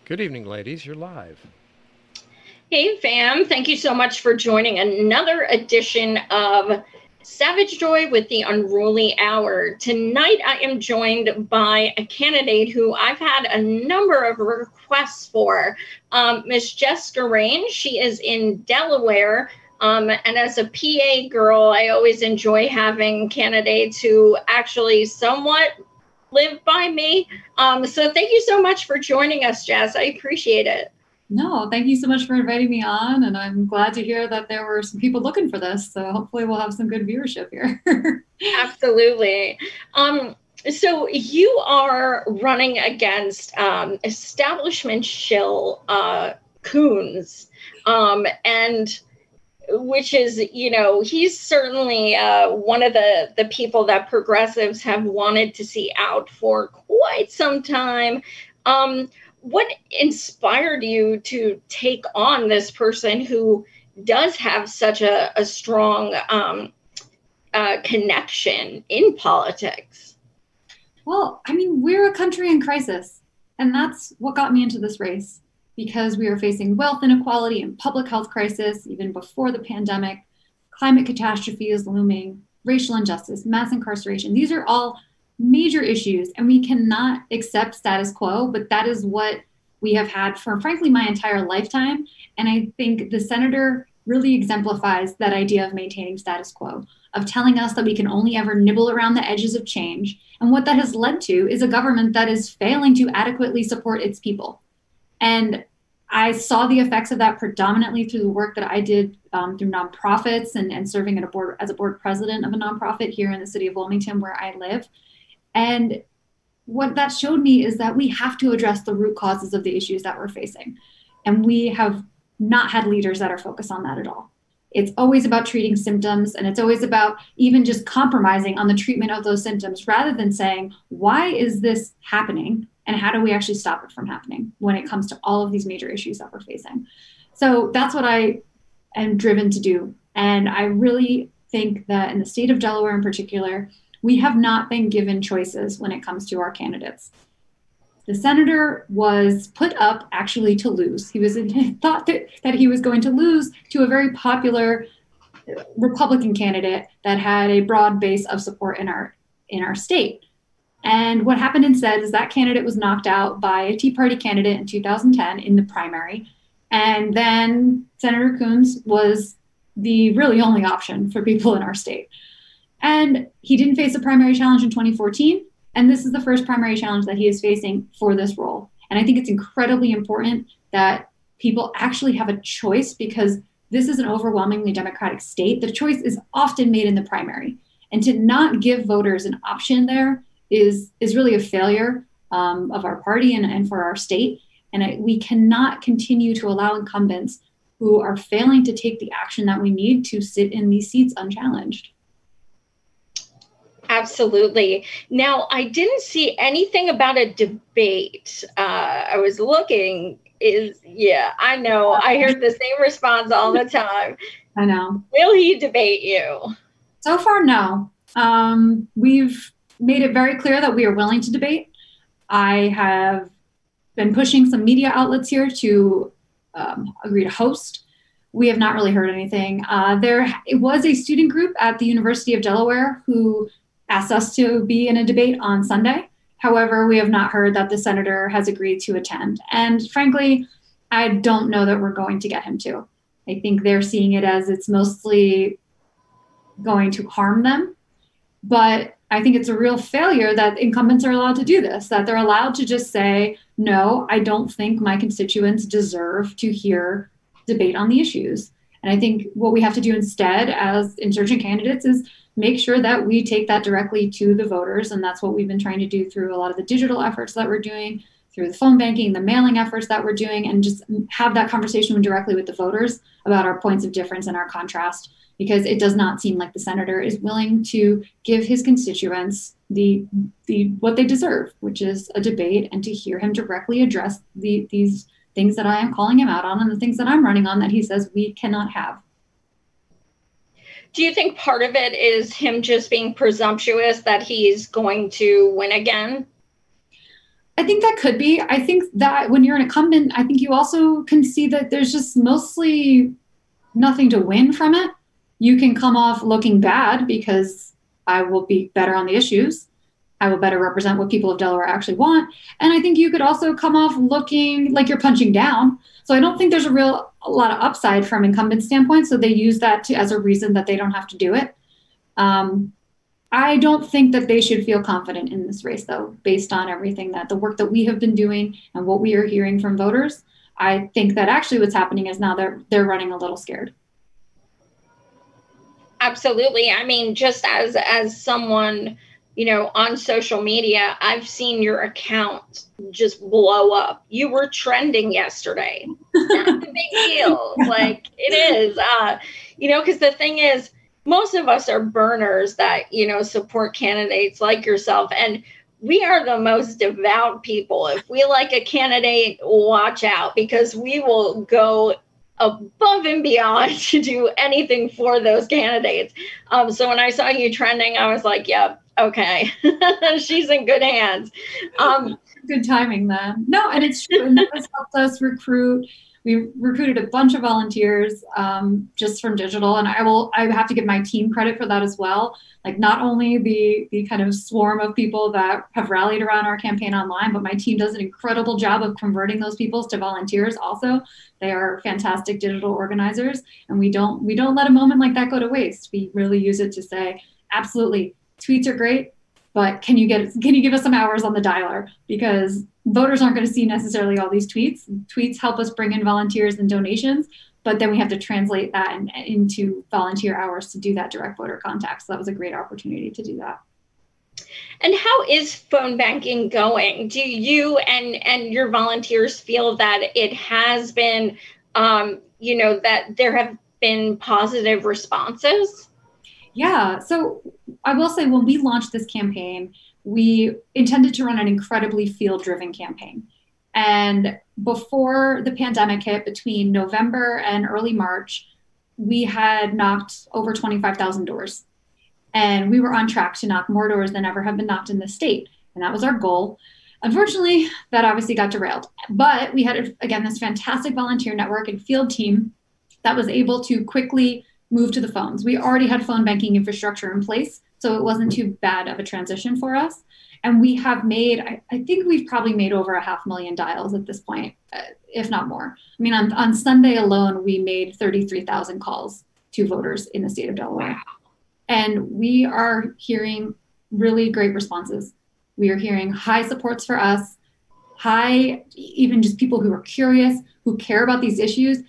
Good evening, ladies. You're live. Hey, fam. Thank you so much for joining another edition of Savage Joy with the Unruly Hour. Tonight, I am joined by a candidate who I've had a number of requests for, Miss Jess Scarane. She is in Delaware. And as a PA girl, I always enjoy having candidates who actually somewhat live by me. So thank you so much for joining us, Jess. I appreciate it. No, thank you so much for inviting me on. And I'm glad to hear that there were some people looking for this. So hopefully we'll have some good viewership here. Absolutely. So you are running against establishment shill Coons, and which is, he's certainly one of the people that progressives have wanted to see out for quite some time. What inspired you to take on this person who does have such a strong connection in politics? Well, I mean, we're a country in crisis, and that's what got me into this race, because we are facing wealth inequality and public health crisis even before the pandemic. Climate catastrophe is looming, racial injustice, mass incarceration. These are all major issues, and we cannot accept status quo, but that is what we have had for, frankly, my entire lifetime. And I think the senator really exemplifies that idea of maintaining status quo, of telling us that we can only ever nibble around the edges of change. And what that has led to is a government that is failing to adequately support its people. And I saw the effects of that predominantly through the work that I did through nonprofits and serving at as a board president of a nonprofit here in the city of Wilmington, where I live. And what that showed me is that we have to address the root causes of the issues that we're facing. And we have not had leaders that are focused on that at all. It's always about treating symptoms, and it's always about even just compromising on the treatment of those symptoms rather than saying, why is this happening? And how do we actually stop it from happening when it comes to all of these major issues that we're facing? So that's what I am driven to do. And I really think that in the state of Delaware in particular, we have not been given choices when it comes to our candidates. The senator was put up actually to lose. He was thought that he was going to lose to a very popular Republican candidate that had a broad base of support in our state. And what happened instead is that candidate was knocked out by a Tea Party candidate in 2010 in the primary. And then Senator Coons was the really only option for people in our state. And he didn't face a primary challenge in 2014. And this is the first primary challenge that he is facing for this role. And I think it's incredibly important that people actually have a choice, because this is an overwhelmingly Democratic state. The choice is often made in the primary. And to not give voters an option there is really a failure of our party and for our state. And we cannot continue to allow incumbents who are failing to take the action that we need to sit in these seats unchallenged. Absolutely. Now, I didn't see anything about a debate. I was looking. I know. I heard the same response all the time. I know. Will he debate you? So far, no. We've made it very clear that we are willing to debate. I have been pushing some media outlets here to agree to host. We have not really heard anything. It was a student group at the University of Delaware who asked us to be in a debate on Sunday. However, we have not heard that the senator has agreed to attend. And frankly, I don't know that we're going to get him to. I think they're seeing it as it's mostly going to harm them. But I think it's a real failure that incumbents are allowed to do this, that they're allowed to just say, no, I don't think my constituents deserve to hear debate on the issues. And I think what we have to do instead as insurgent candidates is make sure that we take that directly to the voters. And that's what we've been trying to do through a lot of the digital efforts that we're doing, through the phone banking, the mailing efforts that we're doing, and just have that conversation directly with the voters about our points of difference and our contrast, because it does not seem like the senator is willing to give his constituents the what they deserve, which is a debate, and to hear him directly address these things that I am calling him out on and the things that I'm running on that he says we cannot have. Do you think part of it is him just being presumptuous that he's going to win again? I think that could be. I think that when you're an incumbent, I think you also can see that there's just mostly nothing to win from it. You can come off looking bad because I will be better on the issues. I will better represent what people of Delaware actually want. And I think you could also come off looking like you're punching down. So I don't think there's a lot of upside from incumbent standpoint. So they use that as a reason that they don't have to do it. I don't think that they should feel confident in this race, though, based on everything that the work that we have been doing and what we are hearing from voters. I think that actually what's happening is now they're running a little scared. Absolutely. I mean, just as someone, on social media, I've seen your account just blow up. You were trending yesterday. That's a big deal. Like it is, because the thing is, most of us are burners that, support candidates like yourself. And we are the most devout people. If we like a candidate, watch out, because we will go above and beyond to do anything for those candidates. So when I saw you trending, I was like, yep, okay, she's in good hands. Good timing then. No, and it's true. And that has helped us recruit. We recruited a bunch of volunteers just from digital, and I have to give my team credit for that as well. Like not only the kind of swarm of people that have rallied around our campaign online, but my team does an incredible job of converting those people to volunteers also. They are fantastic digital organizers, and we don't let a moment like that go to waste. We really use it to say, absolutely, tweets are great, but can you give us some hours on the dialer? Because voters aren't going to see necessarily all these tweets. Tweets help us bring in volunteers and donations, but then we have to translate that into volunteer hours to do that direct voter contact. So that was a great opportunity to do that. And how is phone banking going? Do you and your volunteers feel that it has been, that there have been positive responses? Yeah, so I will say when we launched this campaign, we intended to run an incredibly field-driven campaign. And before the pandemic hit, between November and early March, we had knocked over 25,000 doors. And we were on track to knock more doors than ever have been knocked in the state. And that was our goal. Unfortunately, that obviously got derailed. But we had, again, this fantastic volunteer network and field team that was able to quickly move to the phones. We already had phone banking infrastructure in place, so it wasn't too bad of a transition for us. And we have made, I think we've probably made over 500,000 dials at this point, if not more. I mean, on Sunday alone, we made 33,000 calls to voters in the state of Delaware. Wow. And we are hearing really great responses. We are hearing high supports for us, even just people who are curious, who care about these issues.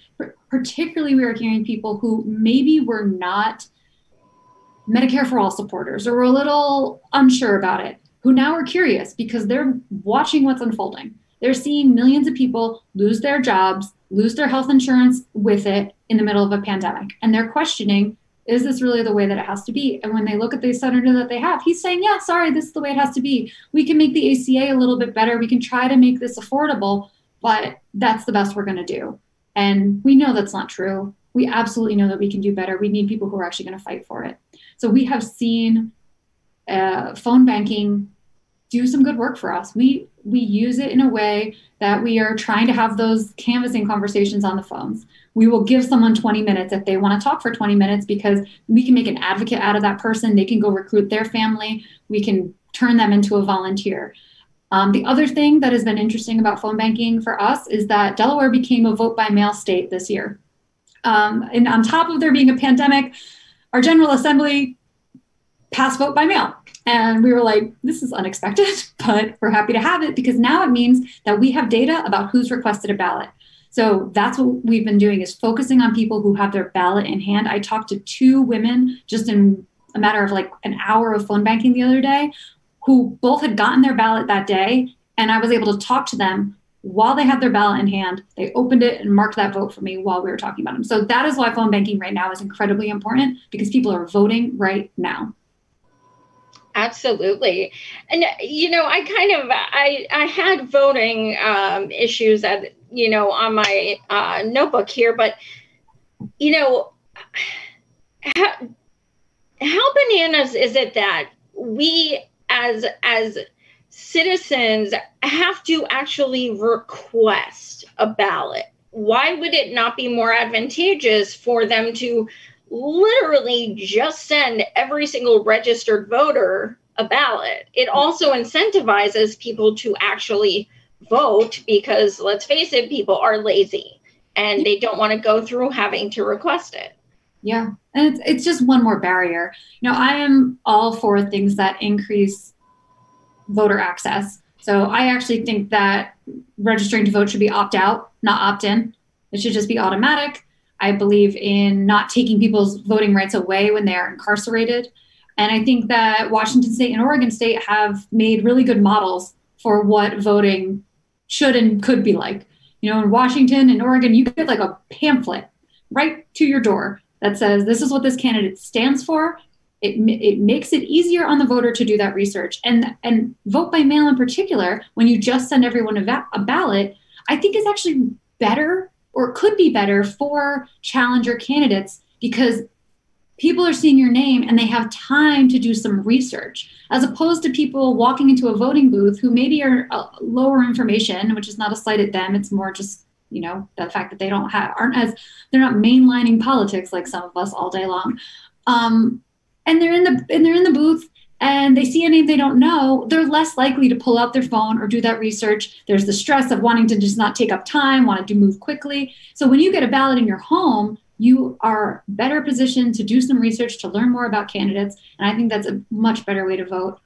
Particularly, we are hearing people who maybe were not Medicare for All supporters or were a little unsure about it, who now are curious because they're watching what's unfolding. They're seeing millions of people lose their jobs, lose their health insurance with it in the middle of a pandemic. And they're questioning, is this really the way that it has to be? And when they look at the senator that they have, he's saying, yeah, sorry, this is the way it has to be. We can make the ACA a little bit better. We can try to make this affordable, but that's the best we're going to do. And we know that's not true. We absolutely know that we can do better. We need people who are actually going to fight for it. So we have seen phone banking do some good work for us. We use it in a way that we are trying to have those canvassing conversations on the phones. We will give someone 20 minutes if they want to talk for 20 minutes because we can make an advocate out of that person. They can go recruit their family. We can turn them into a volunteer. The other thing that has been interesting about phone banking for us is that Delaware became a vote by mail state this year. And on top of there being a pandemic, our General Assembly passed vote by mail. And we were like, this is unexpected, but we're happy to have it because now it means that we have data about who's requested a ballot. So that's what we've been doing is focusing on people who have their ballot in hand. I talked to 2 women just in a matter of like an hour of phone banking the other day who both had gotten their ballot that day. And I was able to talk to them while they had their ballot in hand. They opened it and marked that vote for me while we were talking about them. So that is why phone banking right now is incredibly important because people are voting right now. Absolutely. And, I had voting issues that, on my notebook here, but, how bananas is it that we as citizens have to actually request a ballot? Why would it not be more advantageous for them to literally just send every single registered voter a ballot? It also incentivizes people to actually vote because, let's face it, people are lazy and they don't want to go through having to request it. Yeah, and it's just one more barrier. I am all for things that increase voter access. So I actually think that registering to vote should be opt-out, not opt-in. It should just be automatic. I believe in not taking people's voting rights away when they are incarcerated. And I think that Washington State and Oregon State have made really good models for what voting should and could be like. In Washington and Oregon, you get like a pamphlet right to your door that says, this is what this candidate stands for. It makes it easier on the voter to do that research. And vote by mail in particular, when you just send everyone a ballot, I think is actually better, or could be better, for challenger candidates, because people are seeing your name and they have time to do some research, as opposed to people walking into a voting booth who maybe are lower information, which is not a slight at them. It's more just, the fact that they they're not mainlining politics like some of us all day long. And they're in the booth and they see a name they don't know, they're less likely to pull out their phone or do that research. There's the stress of wanting to just not take up time, wanting to move quickly. So when you get a ballot in your home, you are better positioned to do some research, to learn more about candidates. And I think that's a much better way to vote.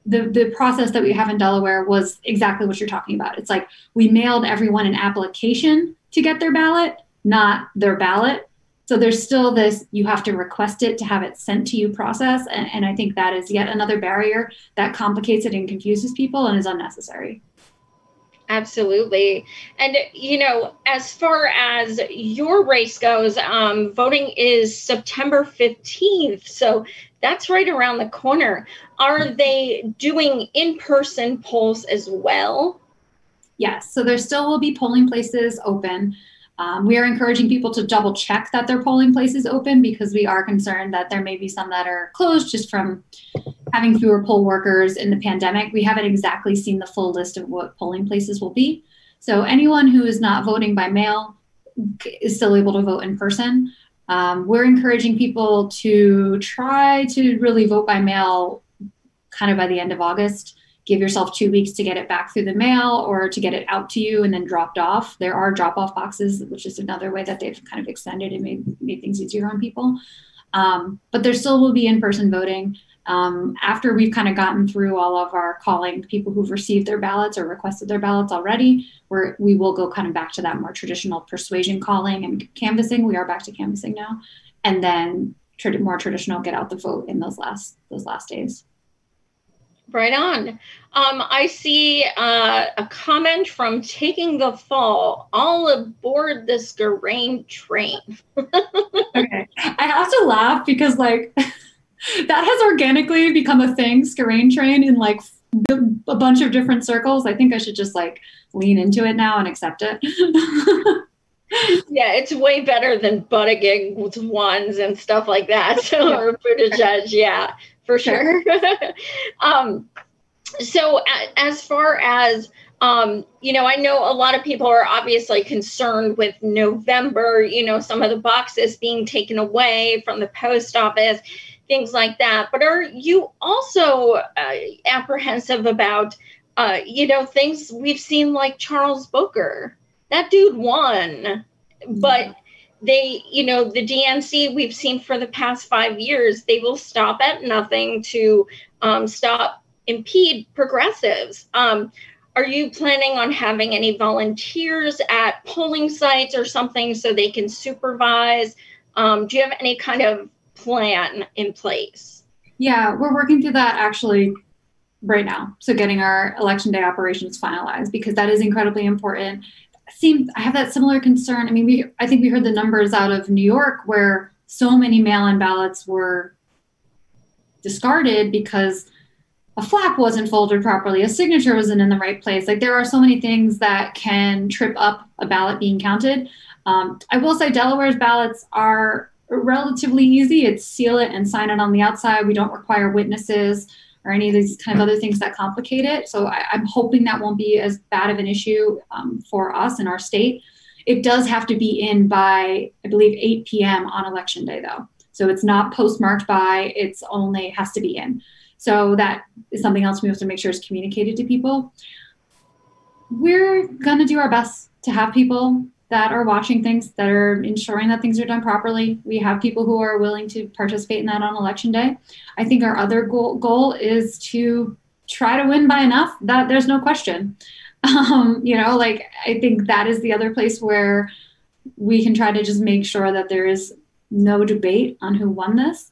The process that we have in Delaware was exactly what you're talking about. It's like we mailed everyone an application to get their ballot, not their ballot. So there's still this, you have to request it to have it sent to you process. And I think that is yet another barrier that complicates it and confuses people and is unnecessary. Absolutely. And, as far as your race goes, voting is September 15th. So that's right around the corner. Are they doing in-person polls as well? Yes. So there still will be polling places open. We are encouraging people to double check that their polling place is open, because we are concerned that there may be some that are closed just from having fewer poll workers in the pandemic. We haven't exactly seen the full list of what polling places will be. So anyone who is not voting by mail is still able to vote in person. We're encouraging people to try to really vote by mail kind of by the end of August. Give yourself 2 weeks to get it back through the mail or to get it out to you and then dropped off. There are drop-off boxes, which is another way that they've kind of extended and made things easier on people. But there still will be in-person voting. After we've kind of gotten through all of our calling people who've received their ballots or requested their ballots already, we will go kind of back to that more traditional persuasion calling and canvassing. We are back to canvassing now. And then more traditional get out the vote in those last days. Right on. I see a comment from Taking the Fall. All aboard the Scarane train. Okay. I have to laugh because that has organically become a thing, Scarane train, in a bunch of different circles. I think I should just lean into it now and accept it. Yeah, it's way better than Buttigieg's ones and stuff like that. So, or Buttigieg, yeah. For sure. So as far as, I know a lot of people are obviously concerned with November, some of the boxes being taken away from the post office, things like that. But are you also apprehensive about, things we've seen like Charles Booker? That dude won, but they, the DNC we've seen for the past 5 years, they will stop at nothing to impede progressives. Are you planning on having any volunteers at polling sites or something so they can supervise? Do you have any kind of plan in place? Yeah, we're working through that actually right now. So getting our election day operations finalized, because that is incredibly important. I have that similar concern. I mean, I think we heard the numbers out of New York where so many mail-in ballots were discarded because a flap wasn't folded properly, a signature wasn't in the right place. There are so many things that can trip up a ballot being counted. I will say Delaware's ballots are relatively easy. It's seal it and sign it on the outside. We don't require witnesses. or any of these kind of other things that complicate it. So I'm hoping that won't be as bad of an issue for us in our state. It does have to be in by, I believe, 8 p.m. on election day, though. So it's not postmarked by, it's only has to be in. So that is something else we have to make sure is communicated to people. We're going to do our best to have people that are watching things, that are ensuring that things are done properly. We have people who are willing to participate in that on election day. I think our other goal is to try to win by enough that there's no question. I think that is the other place where we can try to just make sure that there is no debate on who won this.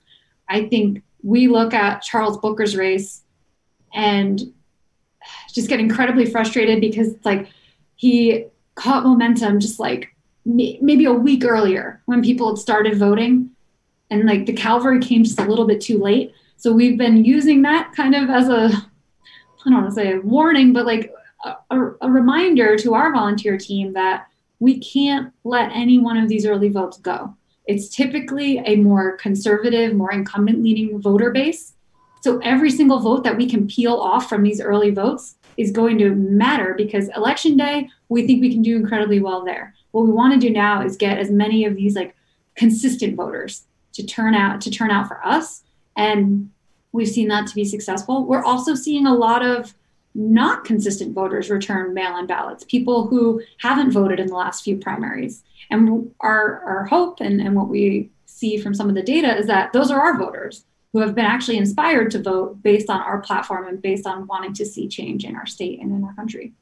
I think we look at Charles Booker's race and just get incredibly frustrated because it's like he caught momentum just like maybe a week earlier when people had started voting, and like the cavalry came just a little bit too late. So we've been using that kind of as I don't want to say a warning, but like a reminder to our volunteer team that we can't let any one of these early votes go. It's typically a more conservative, more incumbent leaning voter base. So every single vote that we can peel off from these early votes is going to matter, because election day, we think we can do incredibly well there. What we want to do now is get as many of these like consistent voters to turn out for us. And we've seen that to be successful. We're also seeing a lot of not consistent voters return mail-in ballots, people who haven't voted in the last few primaries. And our hope and what we see from some of the data is that those are our voters who have been actually inspired to vote based on our platform and based on wanting to see change in our state and in our country.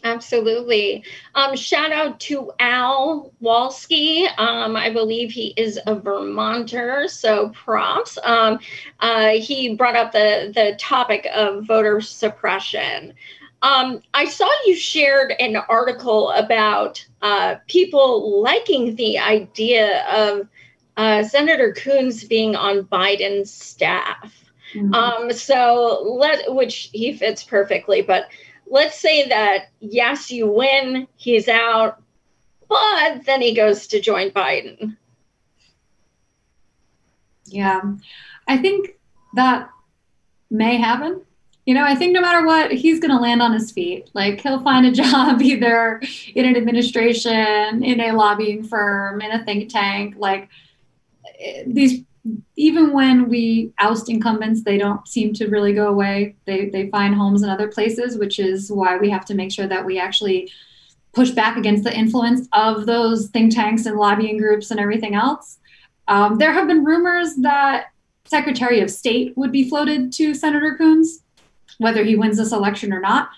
Absolutely. Shout out to Al Walski. I believe he is a Vermonter, so props. He brought up the topic of voter suppression. I saw you shared an article about people liking the idea of Senator Coons being on Biden's staff. Mm-hmm. Which he fits perfectly, but let's say that, yes, you win, he's out, but then he goes to join Biden. Yeah, I think that may happen. I think no matter what, he's going to land on his feet. Like, he'll find a job either in an administration, in a lobbying firm, in a think tank. Like, even when we oust incumbents, they don't seem to really go away. They find homes in other places, which is why we have to make sure that we actually push back against the influence of those think tanks and lobbying groups and everything else. There have been rumors that Secretary of State would be floated to Senator Coons, whether he wins this election or not.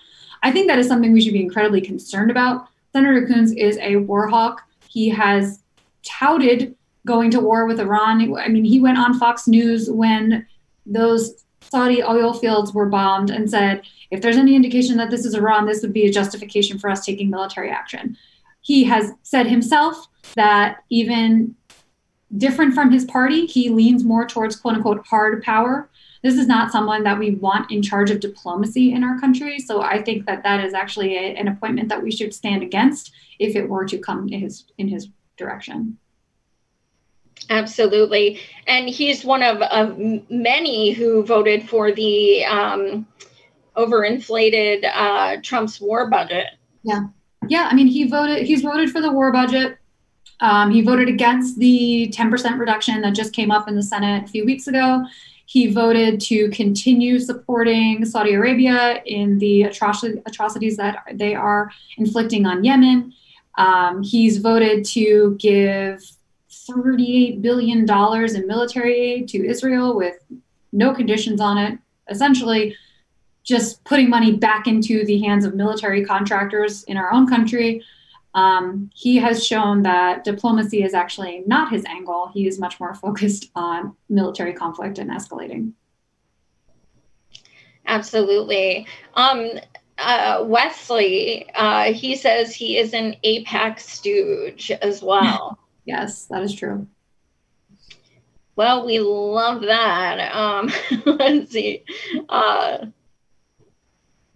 I think that is something we should be incredibly concerned about. Senator Coons is a war hawk. He has touted going to war with Iran. I mean, he went on Fox News when those Saudi oil fields were bombed and said, if there's any indication that this is Iran, this would be a justification for us taking military action. He has said himself that even different from his party, he leans more towards quote unquote hard power. This is not someone that we want in charge of diplomacy in our country. So I think that is actually an appointment that we should stand against if it were to come in his direction. Absolutely. And he's one of many who voted for the overinflated Trump's war budget. Yeah. I mean, he's voted for the war budget. He voted against the 10% reduction that just came up in the Senate a few weeks ago. He voted to continue supporting Saudi Arabia in the atrocities that they are inflicting on Yemen. He's voted to give $38 billion in military aid to Israel with no conditions on it, essentially just putting money back into the hands of military contractors in our own country. He has shown that diplomacy is actually not his angle. He is much more focused on military conflict and escalating. Absolutely. Wesley, he says he is an APAC stooge as well. Yes, that is true. Well, we love that. Let's see.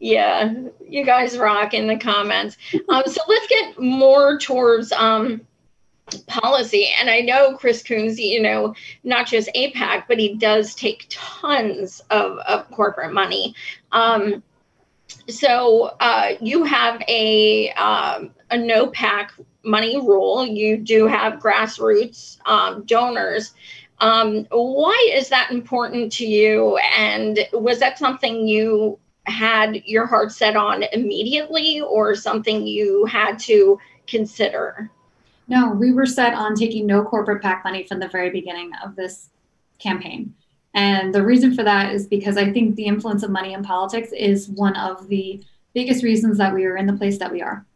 Yeah, you guys rock in the comments. So let's get more towards policy. And I know Chris Coons, not just APAC, but he does take tons of corporate money. So you have a no PAC money rule. You do have grassroots donors. Why is that important to you? And was that something you had your heart set on immediately, or something you had to consider? No, we were set on taking no corporate PAC money from the very beginning of this campaign. And the reason for that is because I think the influence of money in politics is one of the biggest reasons that we are in the place that we are.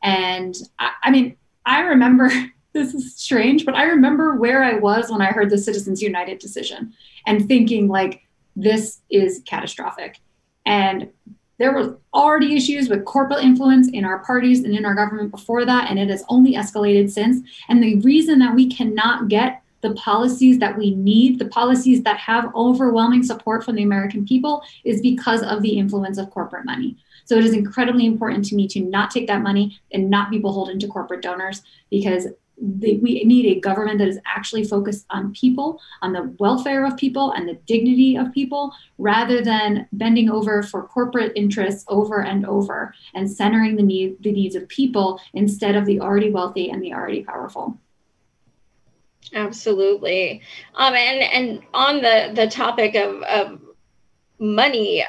And I remember, this is strange, but I remember where I was when I heard the Citizens United decision and thinking, like, this is catastrophic. And there were already issues with corporate influence in our parties and in our government before that, and it has only escalated since. And the reason that we cannot get the policies that we need, the policies that have overwhelming support from the American people, is because of the influence of corporate money. So it is incredibly important to me to not take that money and not be beholden to corporate donors, because we need a government that is actually focused on people, on the welfare of people and the dignity of people, rather than bending over for corporate interests over and over and centering the needs of people instead of the already wealthy and the already powerful. Absolutely. And on the topic of money,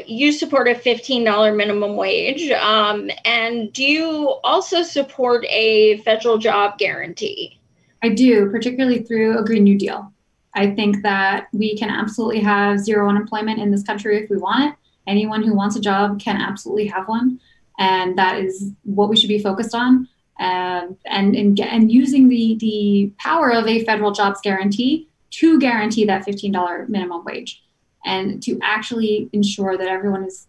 you support a $15 minimum wage. And do you also support a federal job guarantee? I do, particularly through a Green New Deal. I think that we can absolutely have zero unemployment in this country if we want it. Anyone who wants a job can absolutely have one. And that is what we should be focused on. And using the power of a federal jobs guarantee to guarantee that $15 minimum wage, and to actually ensure that everyone is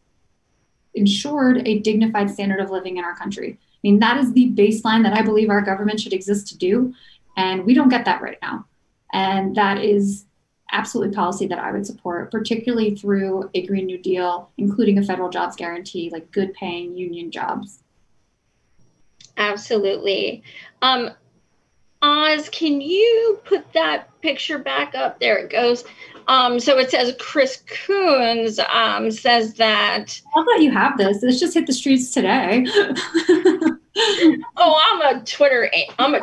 ensured a dignified standard of living in our country. I mean, that is the baseline that I believe our government should exist to do, and we don't get that right now. And that is absolutely policy that I would support, particularly through a Green New Deal, including a federal jobs guarantee, like good paying union jobs. Absolutely. Oz, can you put that picture back up? There it goes. So it says Chris Coons says that. I'll let you have this. This just hit the streets today. Oh, I'm a Twitter. I'm like,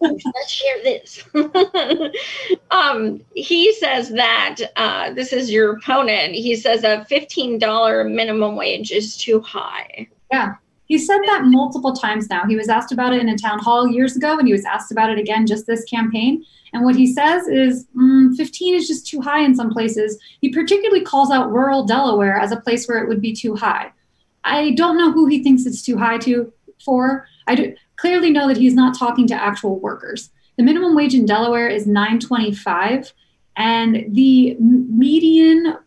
let's share this. He says that this is your opponent. He says a $15 minimum wage is too high. Yeah. He said that multiple times now. He was asked about it in a town hall years ago, and he was asked about it again just this campaign. And what he says is 15 is just too high in some places. He particularly calls out rural Delaware as a place where it would be too high. I don't know who he thinks it's too high for. I clearly know that he's not talking to actual workers. The minimum wage in Delaware is $9.25, and the median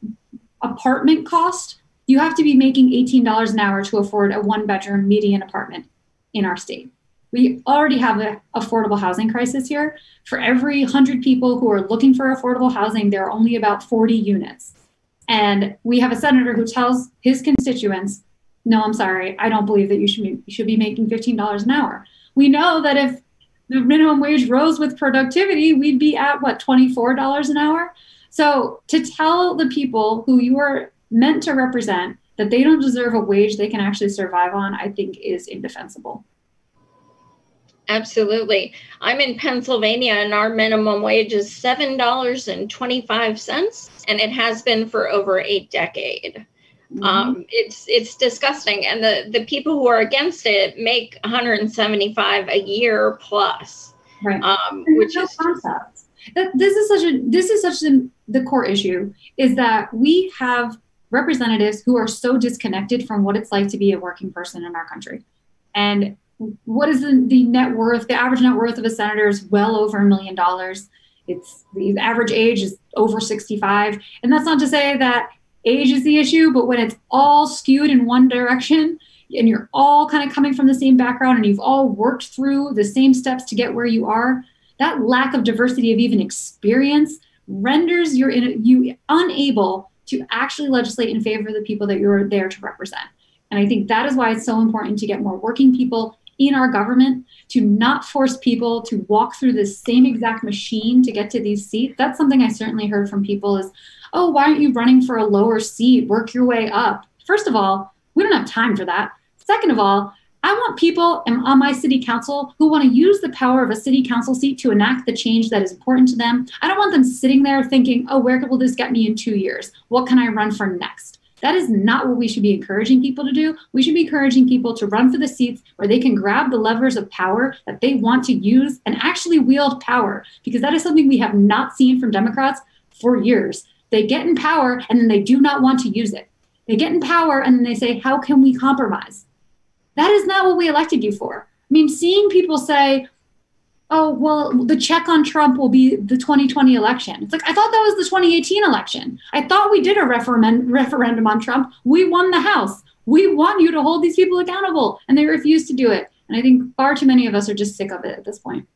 apartment cost, you have to be making $18 an hour to afford a one-bedroom median apartment in our state. We already have an affordable housing crisis here. For every 100 people who are looking for affordable housing, there are only about 40 units. And we have a senator who tells his constituents, no, I'm sorry, I don't believe that you should be making $15 an hour. We know that if the minimum wage rose with productivity, we'd be at, $24 an hour? So to tell the people who you are meant to represent that they don't deserve a wage they can actually survive on, I think is indefensible. Absolutely. I'm in Pennsylvania, and our minimum wage is $7.25, and it has been for over a decade. Mm-hmm. It's disgusting, and the people who are against it make $175 a year plus, right? Which is concept. This is such the core issue is that we have representatives who are so disconnected from what it's like to be a working person in our country. And what is the net worth? The average net worth of a senator is well over $1 million. It's the average age is over 65. And that's not to say that age is the issue, but when it's all skewed in one direction and you're all kind of coming from the same background and you've all worked through the same steps to get where you are, that lack of diversity of even experience renders you unable to actually legislate in favor of the people that you're there to represent. And I think that is why it's so important to get more working people in our government to not force people to walk through the same exact machine to get to these seats. That's something I certainly heard from people is, oh, why aren't you running for a lower seat? Work your way up. First of all, we don't have time for that. Second of all, I want people on my city council who want to use the power of a city council seat to enact the change that is important to them. I don't want them sitting there thinking, oh, where will this get me in 2 years? What can I run for next? That is not what we should be encouraging people to do. We should be encouraging people to run for the seats where they can grab the levers of power that they want to use and actually wield power, because that is something we have not seen from Democrats for years. They get in power and then they do not want to use it. They get in power and then they say, how can we compromise? That is not what we elected you for. I mean, seeing people say, oh, well, the check on Trump will be the 2020 election. It's like, I thought that was the 2018 election. I thought we did a referendum on Trump. We won the House. We want you to hold these people accountable. And they refuse to do it. And I think far too many of us are just sick of it at this point.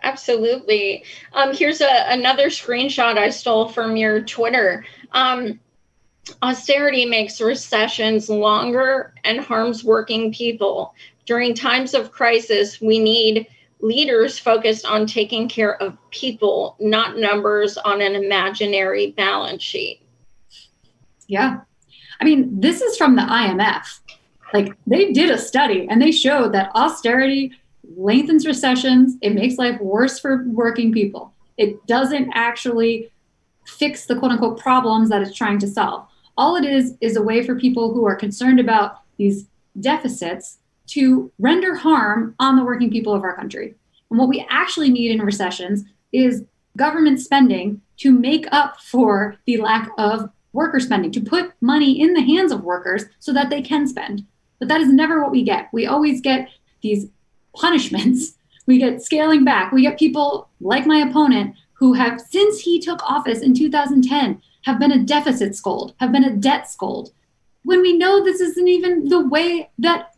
Absolutely. Here's another screenshot I stole from your Twitter. Austerity makes recessions longer and harms working people. During times of crisis, we need leaders focused on taking care of people, not numbers on an imaginary balance sheet. Yeah. I mean, this is from the IMF. Like, they did a study and they showed that austerity lengthens recessions. It makes life worse for working people. It doesn't actually fix the quote unquote problems that it's trying to solve. All it is a way for people who are concerned about these deficits to render harm on the working people of our country. And what we actually need in recessions is government spending to make up for the lack of worker spending, to put money in the hands of workers so that they can spend. But that is never what we get. We always get these punishments. We get scaling back. We get people like my opponent who have, since he took office in 2010, have been a deficit scold, have been a debt scold, when we know this isn't even the way that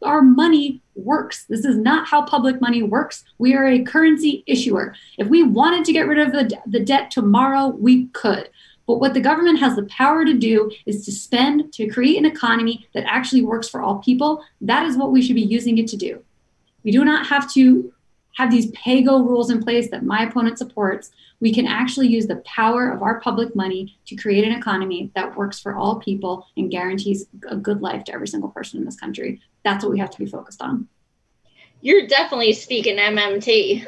our money works. This is not how public money works. We are a currency issuer. If we wanted to get rid of the debt tomorrow, we could. But what the government has the power to do is to spend, to create an economy that actually works for all people. That is what we should be using it to do. We do not have to have these pay-go rules in place that my opponent supports. We can actually use the power of our public money to create an economy that works for all people and guarantees a good life to every single person in this country. That's what we have to be focused on. You're definitely speaking MMT.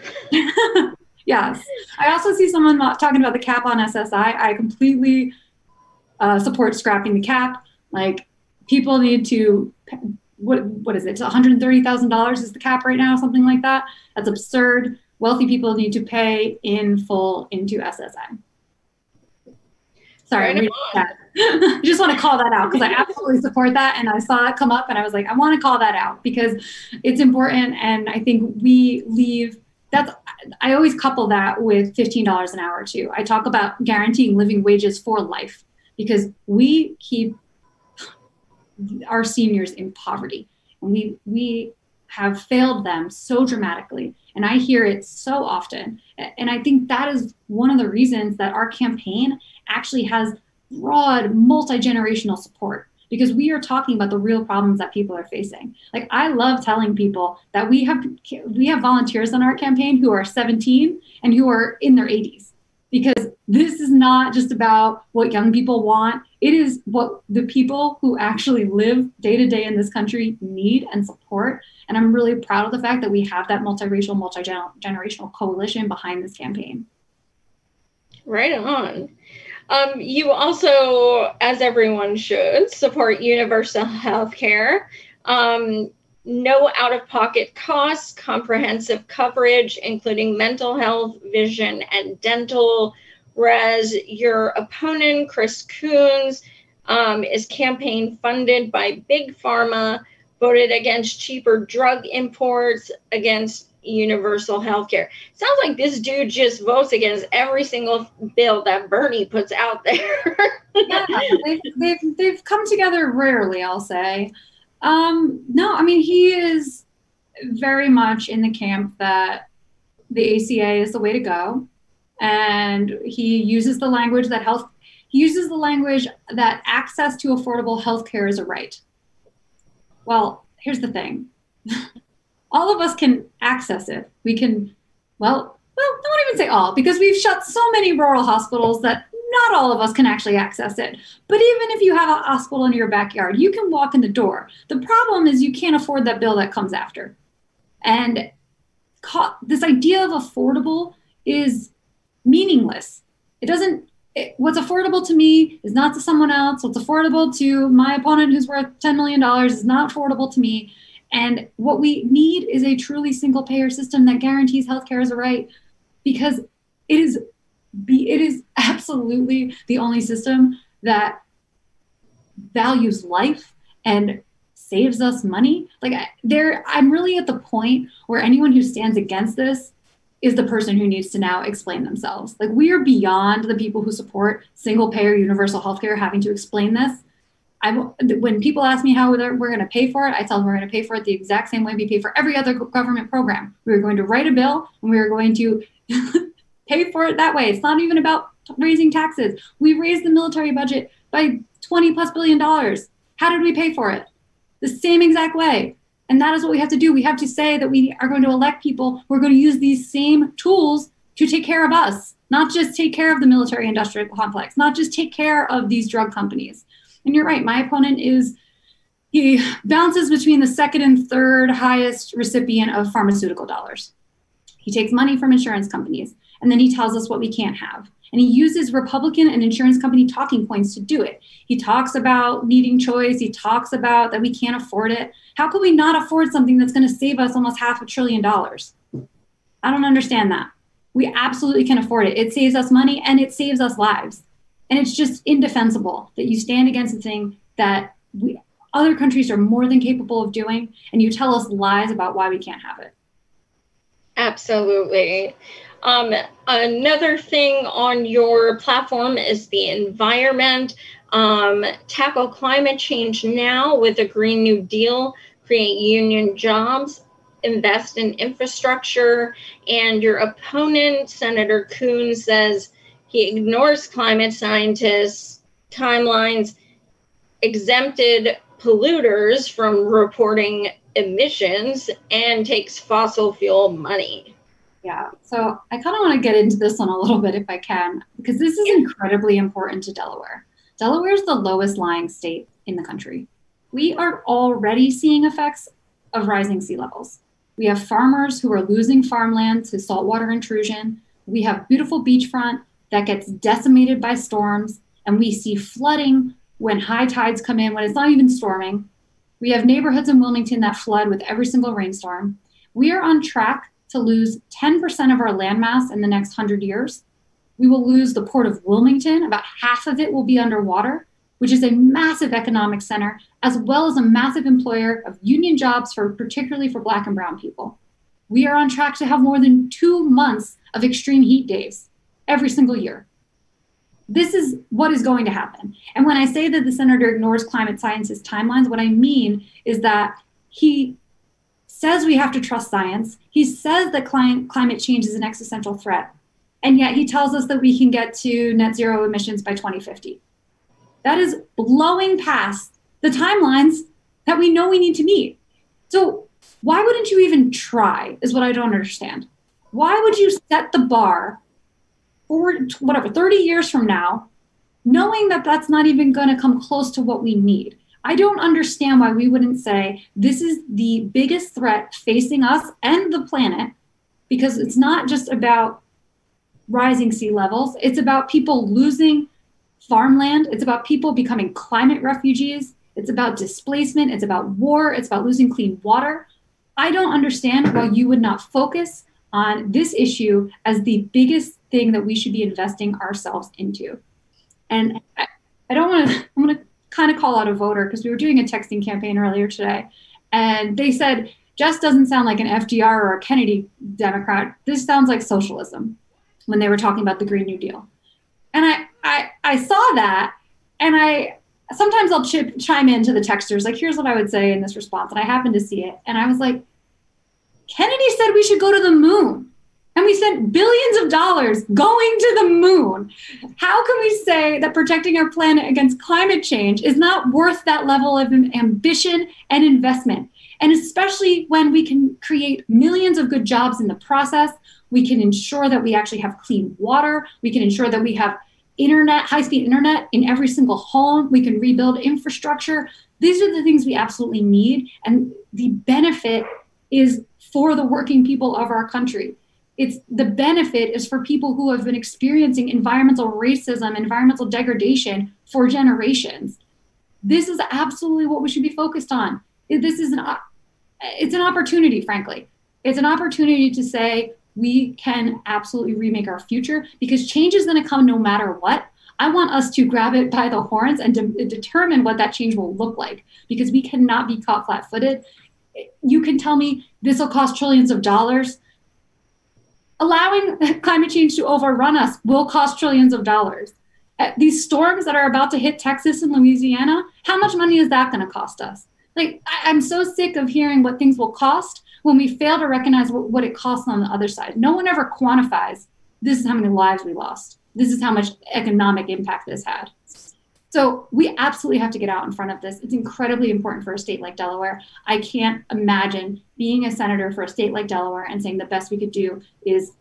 Yes. I also see someone talking about the cap on SSI. I completely support scrapping the cap. Like, people need to, what is it? It's $130,000 is the cap right now, something like that. That's absurd. Wealthy people need to pay in full into SSI. Sorry, right I just want to call that out because I absolutely support that. And I saw it come up and I was like, I want to call that out because it's important. And I think I always couple that with $15 an hour too. I talk about guaranteeing living wages for life because we keep our seniors in poverty. And we have failed them so dramatically. And I hear it so often. And I think that is one of the reasons that our campaign actually has broad, multi-generational support, because we are talking about the real problems that people are facing. Like, I love telling people that we have volunteers on our campaign who are 17 and who are in their 80s, because this is not just about what young people want. It is what the people who actually live day to day in this country need and support. And I'm really proud of the fact that we have that multiracial, multi-generational coalition behind this campaign. Right on. You also, as everyone should, support universal health care, no out-of-pocket costs, comprehensive coverage, including mental health, vision, and dental. Whereas your opponent, Chris Coons, is campaign funded by Big Pharma, voted against cheaper drug imports, against universal health care. Sounds like this dude just votes against every single bill that Bernie puts out there. Yeah, they've come together rarely, I'll say. No, I mean, he is very much in the camp that the ACA is the way to go. And he uses the language that access to affordable health care is a right. Well, here's the thing. all of us can access it. We can, well, I won't even say all, because we've shut so many rural hospitals that not all of us can actually access it. But even if you have a hospital in your backyard, you can walk in the door. The problem is you can't afford that bill that comes after. And this idea of affordable is meaningless. What's affordable to me is not to someone else. What's affordable to my opponent who's worth $10 million is not affordable to me. And what we need is a truly single payer system that guarantees healthcare as a right, because it is absolutely the only system that values life and saves us money. Like I'm really at the point where anyone who stands against this is the person who needs to now explain themselves. Like, we are beyond the people who support single payer universal healthcare having to explain this. When people ask me how we're going to pay for it, I tell them we're going to pay for it the exact same way we pay for every other government program. We're going to write a bill and we are going to pay for it that way. It's not even about raising taxes. We raised the military budget by $20+ billion. How did we pay for it? The same exact way. And that is what we have to do. We have to say that we are going to elect people who are going to use these same tools to take care of us, not just take care of the military industrial complex, not just take care of these drug companies. And you're right, my opponent he bounces between the second and third highest recipient of pharmaceutical dollars. He takes money from insurance companies, and then he tells us what we can't have. And he uses Republican and insurance company talking points to do it. He talks about needing choice. He talks about that we can't afford it. How could we not afford something that's going to save us almost $500 billion? I don't understand that. We absolutely can afford it. It saves us money and it saves us lives. And it's just indefensible that you stand against a thing that other countries are more than capable of doing, and you tell us lies about why we can't have it. Absolutely. Another thing on your platform is the environment. Tackle climate change now with a Green New Deal, create union jobs, invest in infrastructure. And your opponent, Senator Coons, says he ignores climate scientists' timelines, exempted polluters from reporting emissions, and takes fossil fuel money. Yeah, so I kind of want to get into this one a little bit if I can, because this is incredibly important to Delaware. Delaware is the lowest lying state in the country. We are already seeing effects of rising sea levels. We have farmers who are losing farmland to saltwater intrusion. We have beautiful beachfront that gets decimated by storms, and we see flooding when high tides come in, when it's not even storming. We have neighborhoods in Wilmington that flood with every single rainstorm. We are on track to lose 10% of our landmass in the next 100 years. We will lose the port of Wilmington. About half of it will be underwater, which is a massive economic center, as well as a massive employer of union jobs, particularly for Black and Brown people. We are on track to have more than 2 months of extreme heat days every single year. This is what is going to happen. And when I say that the senator ignores climate scientists' timelines, what I mean is that he says we have to trust science. He says that climate change is an existential threat. And yet he tells us that we can get to net zero emissions by 2050. That is blowing past the timelines that we know we need to meet. So why wouldn't you even try, is what I don't understand. Why would you set the bar for 30 years from now, knowing that that's not even going to come close to what we need? I don't understand why we wouldn't say this is the biggest threat facing us and the planet, because it's not just about rising sea levels. It's about people losing farmland. It's about people becoming climate refugees. It's about displacement. It's about war. It's about losing clean water. I don't understand why you would not focus on this issue as the biggest thing that we should be investing ourselves into. And I don't want to, I'm going to kind of call out a voter, because we were doing a texting campaign earlier today, and they said, Jess doesn't sound like an FDR or a Kennedy Democrat. This sounds like socialism, when they were talking about the Green New Deal. And I saw that, and sometimes I'll chime into the texters, like, here's what I would say in this response. And I happened to see it. And I was like, Kennedy said we should go to the moon. And we spent billions of dollars going to the moon. How can we say that protecting our planet against climate change is not worth that level of ambition and investment? And especially when we can create millions of good jobs in the process, we can ensure that we actually have clean water. We can ensure that we have internet, high-speed internet in every single home. We can rebuild infrastructure. These are the things we absolutely need. And the benefit is for the working people of our country. The benefit is for people who have been experiencing environmental racism, environmental degradation for generations. This is absolutely what we should be focused on. It's an opportunity, frankly. It's an opportunity to say we can absolutely remake our future, because change is going to come no matter what. I want us to grab it by the horns and determine what that change will look like, because we cannot be caught flat-footed. You can tell me this will cost trillions of dollars. Allowing climate change to overrun us will cost trillions of dollars. These storms that are about to hit Texas and Louisiana, how much money is that going to cost us? Like, I'm so sick of hearing what things will cost when we fail to recognize what it costs on the other side. No one ever quantifies, this is how many lives we lost. This is how much economic impact this had. So we absolutely have to get out in front of this. It's incredibly important for a state like Delaware. I can't imagine being a senator for a state like Delaware and saying the best we could do is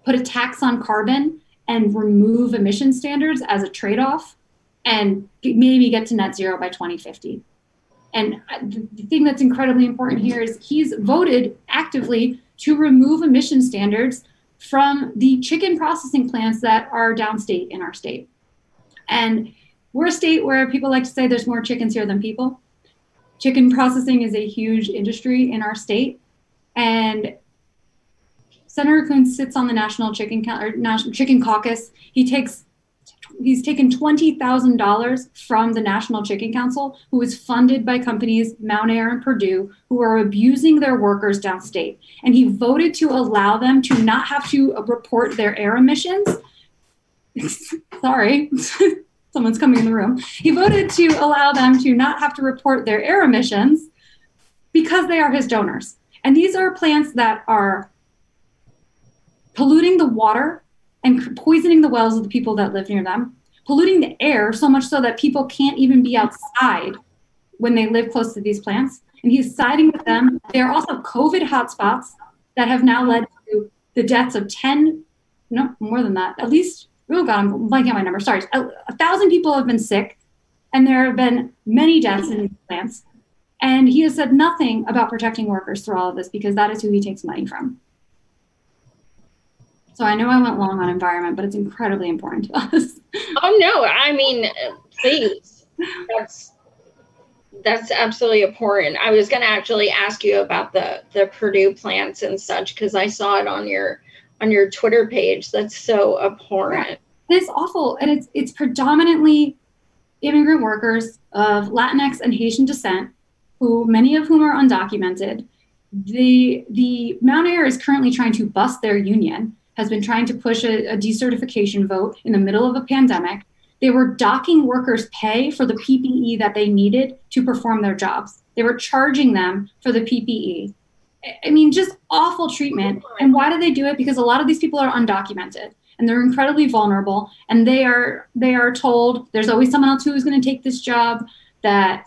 put a tax on carbon and remove emission standards as a trade-off and maybe get to net zero by 2050. And the thing that's incredibly important here is he's voted actively to remove emission standards from the chicken processing plants that are downstate in our state. And we're a state where people like to say there's more chickens here than people. Chicken processing is a huge industry in our state. And Senator Coons sits on the National Chicken Caucus. He's taken $20,000 from the National Chicken Council, who is funded by companies Mount Air and Purdue, who are abusing their workers downstate. And he voted to allow them to not have to report their air emissions. Sorry, someone's coming in the room. He voted to allow them to not have to report their air emissions because they are his donors. And these are plants that are polluting the water and poisoning the wells of the people that live near them, polluting the air so much so that people can't even be outside when they live close to these plants. And he's siding with them. They are also COVID hotspots that have now led to the deaths of 10, no, more than that, at least, oh God, I'm blanking on my number, sorry. 1,000 people have been sick, and there have been many deaths in these plants. And he has said nothing about protecting workers through all of this, because that is who he takes money from. So I know I went long on environment, but it's incredibly important to us. Oh, no, I mean, please. That's absolutely important. I was going to actually ask you about the Purdue plants and such, because I saw it on your Twitter page. That's so abhorrent. Yeah, it's awful. And it's predominantly immigrant workers of Latinx and Haitian descent, who many of whom are undocumented. The Mount Air is currently trying to bust their union, has been trying to push a decertification vote in the middle of a pandemic. They were docking workers' pay for the PPE that they needed to perform their jobs. They were charging them for the PPE. I mean, just awful treatment. And why do they do it? Because a lot of these people are undocumented and they're incredibly vulnerable. And they are told there's always someone else who is going to take this job, that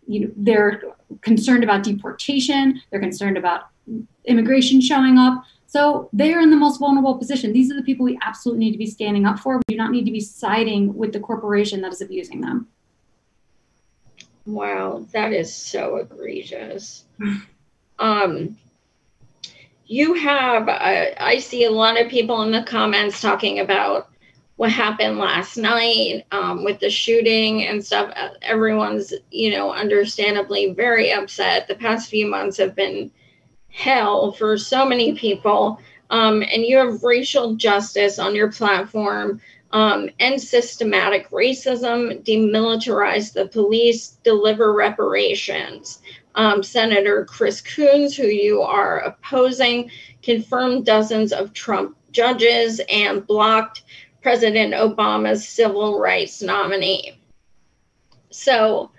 they're concerned about deportation. They're concerned about immigration showing up. So they are in the most vulnerable position. These are the people we absolutely need to be standing up for. We do not need to be siding with the corporation that is abusing them. Wow, that is so egregious. You have, I see a lot of people in the comments talking about what happened last night with the shooting and stuff. Everyone's, understandably very upset. The past few months have been hell for so many people, and you have racial justice on your platform, end systematic racism, demilitarize the police, deliver reparations. Senator Chris Coons, who you are opposing, confirmed dozens of Trump judges and blocked President Obama's civil rights nominee. So,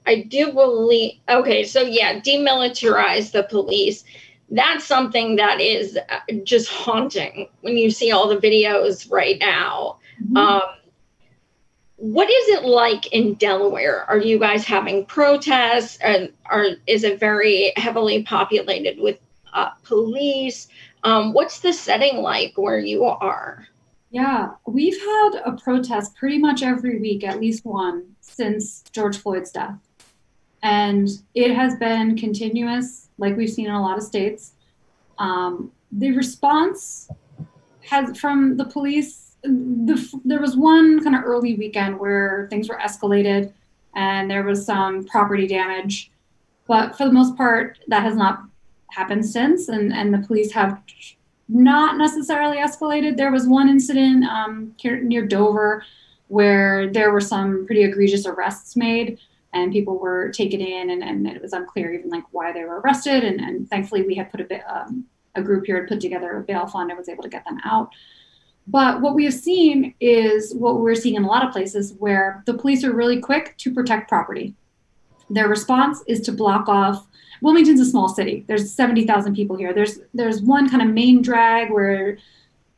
I do believe, okay, so yeah, demilitarize the police. That's something that is just haunting when you see all the videos right now. Mm-hmm. What is it like in Delaware? Are you guys having protests? Is it very heavily populated with police? What's the setting like where you are? Yeah, we've had a protest pretty much every week, at least one, since George Floyd's death. And it has been continuous, like we've seen in a lot of states. The response has from the police, there was one kind of early weekend where things were escalated and there was some property damage. But for the most part, that has not happened since, and the police have not necessarily escalated. There was one incident here near Dover where there were some pretty egregious arrests made and people were taken in, and it was unclear even like why they were arrested. And thankfully we had put a group here to put together a bail fund and was able to get them out. But what we have seen is what we're seeing in a lot of places where the police are really quick to protect property. Their response is to block off. Wilmington's a small city. There's 70,000 people here. There's one kind of main drag where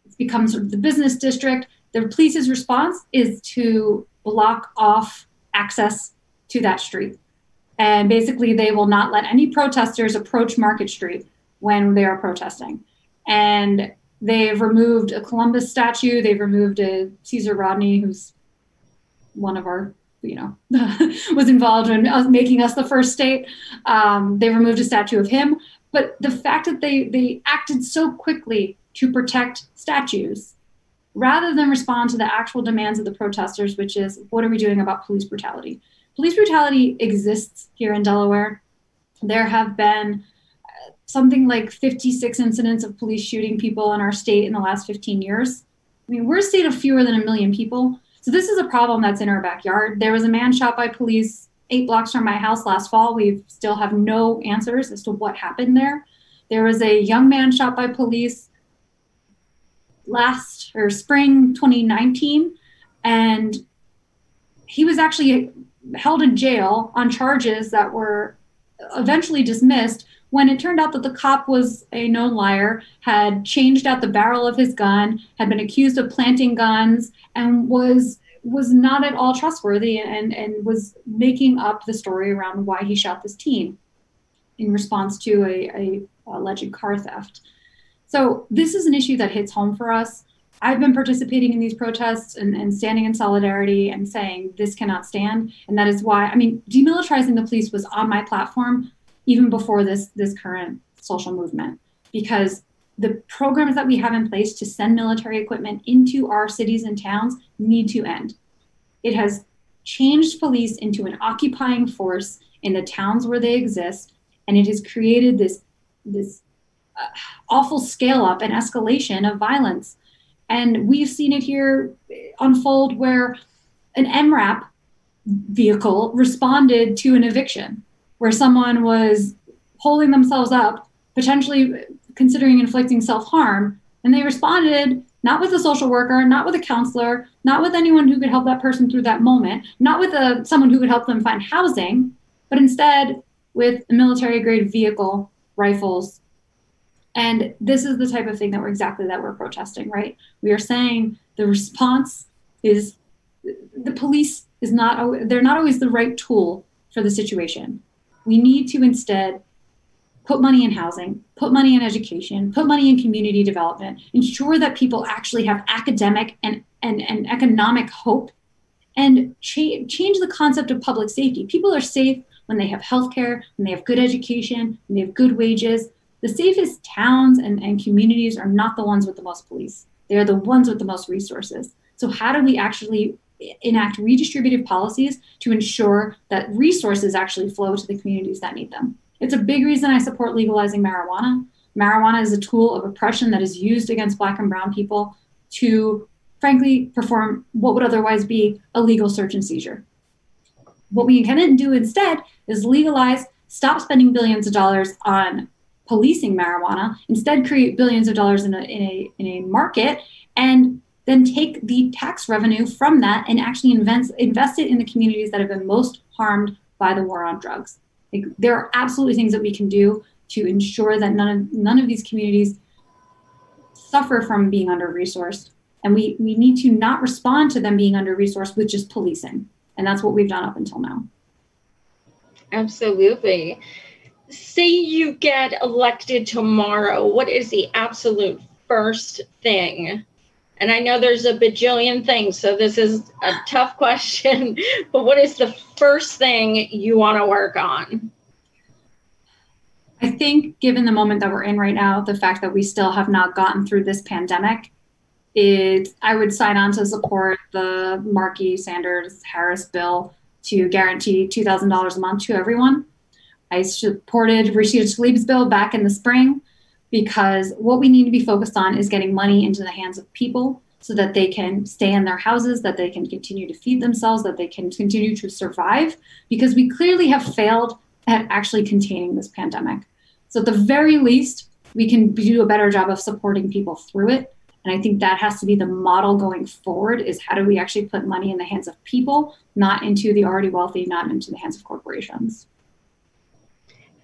it's become sort of the business district. The police's response is to block off access to that street. And basically they will not let any protesters approach Market Street when they are protesting. And they've removed a Columbus statue. They've removed a Caesar Rodney, who's one of our, was involved in making us the first state. They removed a statue of him. But the fact that they acted so quickly to protect statues, rather than respond to the actual demands of the protesters, which is, what are we doing about police brutality? Police brutality exists here in Delaware. There have been something like 56 incidents of police shooting people in our state in the last 15 years. I mean, we're a state of fewer than 1 million people. So this is a problem that's in our backyard. There was a man shot by police 8 blocks from my house last fall. We still have no answers as to what happened there. There was a young man shot by police spring 2019, and he was actually held in jail on charges that were eventually dismissed when it turned out that the cop was a known liar, had changed out the barrel of his gun, had been accused of planting guns, and was not at all trustworthy and was making up the story around why he shot this teen in response to a alleged car theft. So this is an issue that hits home for us. I've been participating in these protests and standing in solidarity and saying this cannot stand. And that is why, demilitarizing the police was on my platform even before this current social movement, because the programs that we have in place to send military equipment into our cities and towns need to end. It has changed police into an occupying force in the towns where they exist, and it has created this awful scale up and escalation of violence. And we've seen it here unfold where an MRAP vehicle responded to an eviction, where someone was holding themselves up, potentially considering inflicting self-harm, and they responded not with a social worker, not with a counselor, not with anyone who could help that person through that moment, not with someone who could help them find housing, but instead with a military-grade vehicle, rifles. And this is the type of thing that we're protesting, right? We are saying the response is the police they're not always the right tool for the situation. We need to instead put money in housing, put money in education, put money in community development, ensure that people actually have academic and economic hope, and change the concept of public safety. People are safe when they have healthcare, when they have good education, when they have good wages. The safest towns and communities are not the ones with the most police. They are the ones with the most resources. So how do we actually enact redistributive policies to ensure that resources actually flow to the communities that need them? It's a big reason I support legalizing marijuana. Marijuana is a tool of oppression that is used against Black and brown people to, frankly, perform what would otherwise be a legal search and seizure. What we can do instead is legalize, stop spending billions of dollars on policing marijuana, instead create billions of dollars in a market, and then take the tax revenue from that and actually invest it in the communities that have been most harmed by the war on drugs. There are absolutely things that we can do to ensure that none of these communities suffer from being under-resourced. And we need to not respond to them being under-resourced with just policing. And that's what we've done up until now. Absolutely. Say you get elected tomorrow, what is the absolute first thing? And I know there's a bajillion things, so this is a tough question, but what is the first thing you want to work on? I think given the moment that we're in right now, the fact that we still have not gotten through this pandemic, I would sign on to support the Markey Sanders Harris bill to guarantee $2,000 a month to everyone. I supported Rashida Tlaib's bill back in the spring because what we need to be focused on is getting money into the hands of people so that they can stay in their houses, that they can continue to feed themselves, that they can continue to survive, because we clearly have failed at actually containing this pandemic. So at the very least, we can do a better job of supporting people through it. And I think that has to be the model going forward, is how do we actually put money in the hands of people, not into the already wealthy, not into the hands of corporations.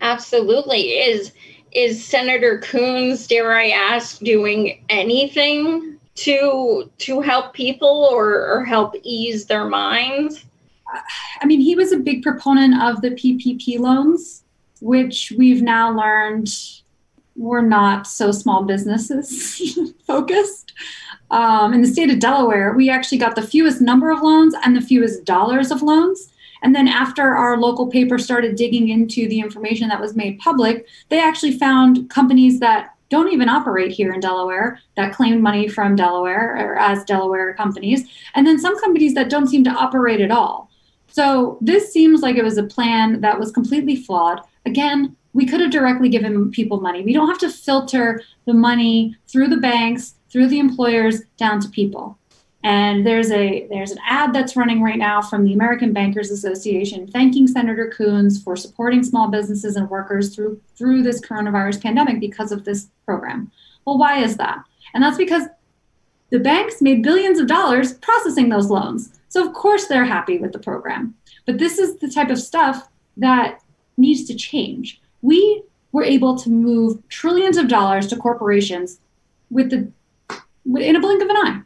Absolutely. Is Senator Coons, dare I ask, doing anything to help people or help ease their minds? I mean, he was a big proponent of the PPP loans, which we've now learned were not so small businesses focused. In the state of Delaware, we actually got the fewest number of loans and the fewest dollars of loans. And then after our local paper started digging into the information that was made public, they actually found companies that don't even operate here in Delaware that claimed money from Delaware or as Delaware companies, and then some companies that don't seem to operate at all. So this seems like it was a plan that was completely flawed. Again, we could have directly given people money. We don't have to filter the money through the banks, through the employers, down to people. And there's an ad that's running right now from the American Bankers Association thanking Senator Coons for supporting small businesses and workers through this coronavirus pandemic because of this program. Well, why is that? And that's because the banks made billions of dollars processing those loans. So of course they're happy with the program. But this is the type of stuff that needs to change. We were able to move trillions of dollars to corporations in a blink of an eye,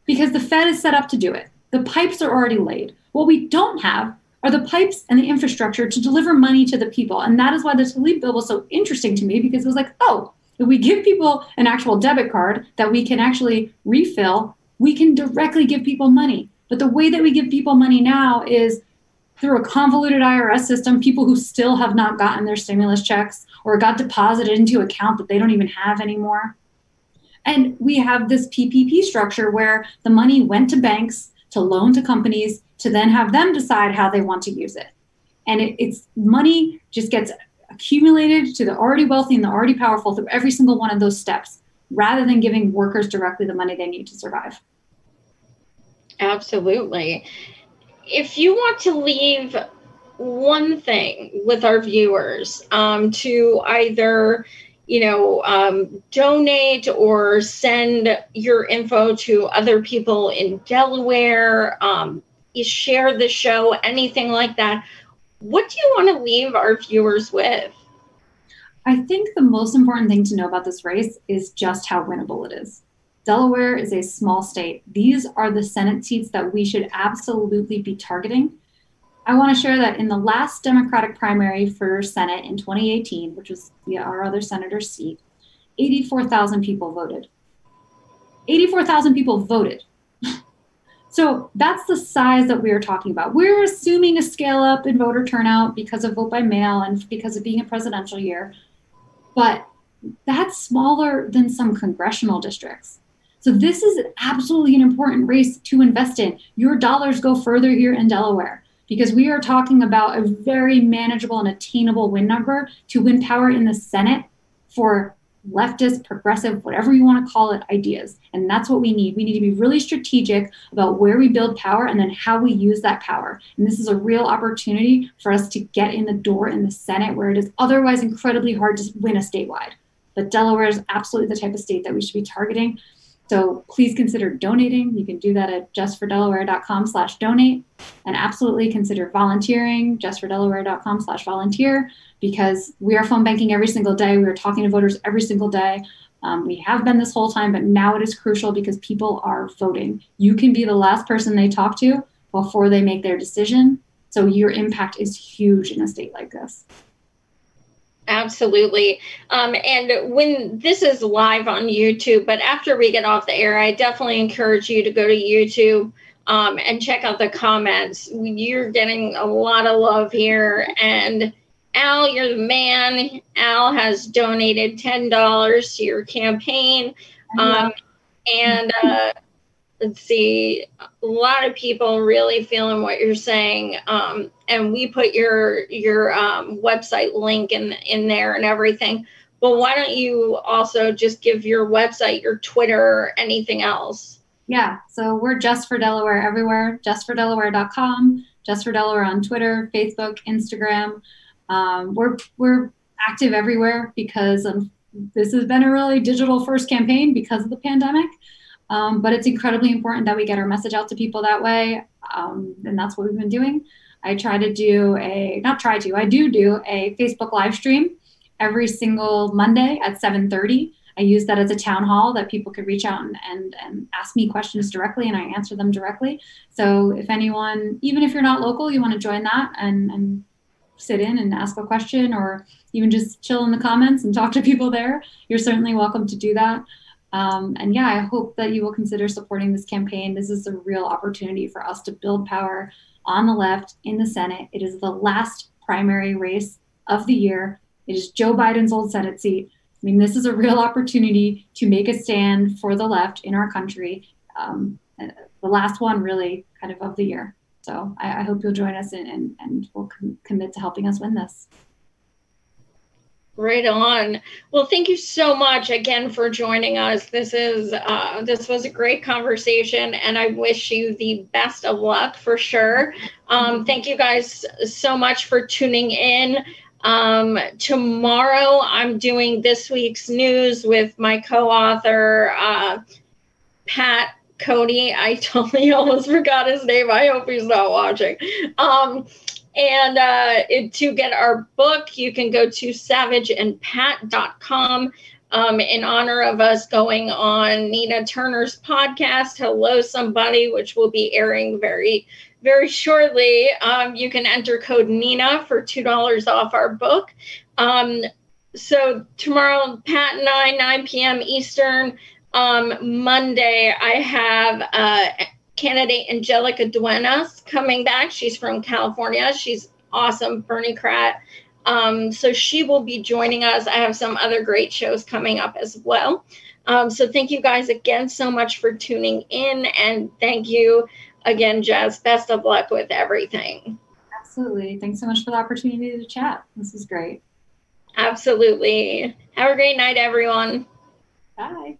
because the Fed is set up to do it. The pipes are already laid. What we don't have are the pipes and the infrastructure to deliver money to the people. And that is why the Tlaib bill was so interesting to me, because it was like, oh, if we give people an actual debit card that we can actually refill, we can directly give people money. But the way that we give people money now is through a convoluted IRS system, people who still have not gotten their stimulus checks or got deposited into an account that they don't even have anymore. And we have this PPP structure where the money went to banks to loan to companies to then have them decide how they want to use it. And it's money just gets accumulated to the already wealthy and the already powerful through every single one of those steps, rather than giving workers directly the money they need to survive. Absolutely. If you want to leave one thing with our viewers to either donate or send your info to other people in Delaware, share the show, anything like that, what do you want to leave our viewers with? I think the most important thing to know about this race is just how winnable it is. Delaware is a small state. These are the Senate seats that we should absolutely be targeting. I want to share that in the last Democratic primary for Senate in 2018, which was our other senator's seat, 84,000 people voted. 84,000 people voted. So that's the size that we are talking about. We're assuming a scale up in voter turnout because of vote by mail and because of being a presidential year, but that's smaller than some congressional districts. So this is absolutely an important race to invest in. Your dollars go further here in Delaware, because we are talking about a very manageable and attainable win number to win power in the Senate for leftist, progressive, whatever you want to call it, ideas. And that's what we need. We need to be really strategic about where we build power and then how we use that power. And this is a real opportunity for us to get in the door in the Senate, where it is otherwise incredibly hard to win a statewide. But Delaware is absolutely the type of state that we should be targeting. So please consider donating. You can do that at justfordelaware.com/donate, and absolutely consider volunteering, justfordelaware.com/volunteer, because we are phone banking every single day. We are talking to voters every single day. We have been this whole time, but now it is crucial because people are voting. You can be the last person they talk to before they make their decision. So your impact is huge in a state like this. Absolutely. And when this is live on YouTube, but after we get off the air, I definitely encourage you to go to YouTube and check out the comments. You're getting a lot of love here. And Al, you're the man. Al has donated $10 to your campaign. And let's see, a lot of people really feeling what you're saying. And we put your website link in there and everything. But why don't you also just give your website, your Twitter, anything else? Yeah, so we're Just for Delaware everywhere, justfordelaware.com, Just for Delaware on Twitter, Facebook, Instagram. We're active everywhere because this has been a really digital first campaign because of the pandemic. But it's incredibly important that we get our message out to people that way. And that's what we've been doing. I do do a Facebook live stream every single Monday at 7:30. I use that as a town hall that people could reach out and ask me questions directly, and I answer them directly. So if anyone, even if you're not local, you want to join that and sit in and ask a question, or even just chill in the comments and talk to people there, you're certainly welcome to do that. And yeah, I hope that you will consider supporting this campaign. This is a real opportunity for us to build power on the left in the Senate. It is the last primary race of the year. It is Joe Biden's old Senate seat. I mean, this is a real opportunity to make a stand for the left in our country. The last one really kind of the year. So I hope you'll join us and we'll commit to helping us win this. Right on. Well, thank you so much again for joining us. This was a great conversation, and I wish you the best of luck for sure. Thank you guys so much for tuning in. Tomorrow, I'm doing this week's news with my co-author, Pat Cody. I totally almost forgot his name. I hope he's not watching. And to get our book, you can go to savageandpat.com in honor of us going on Nina Turner's podcast, Hello Somebody, which will be airing very, very shortly. You can enter code Nina for $2 off our book. So tomorrow, Pat and I, 9 p.m. Eastern. Monday, I have candidate Angelica Duenas coming back. She's from California. She's awesome, Bernie Krat. So she will be joining us. I have some other great shows coming up as well. So thank you guys again so much for tuning in. And thank you again, Jess. Best of luck with everything. Absolutely. Thanks so much for the opportunity to chat. This is great. Absolutely. Have a great night, everyone. Bye.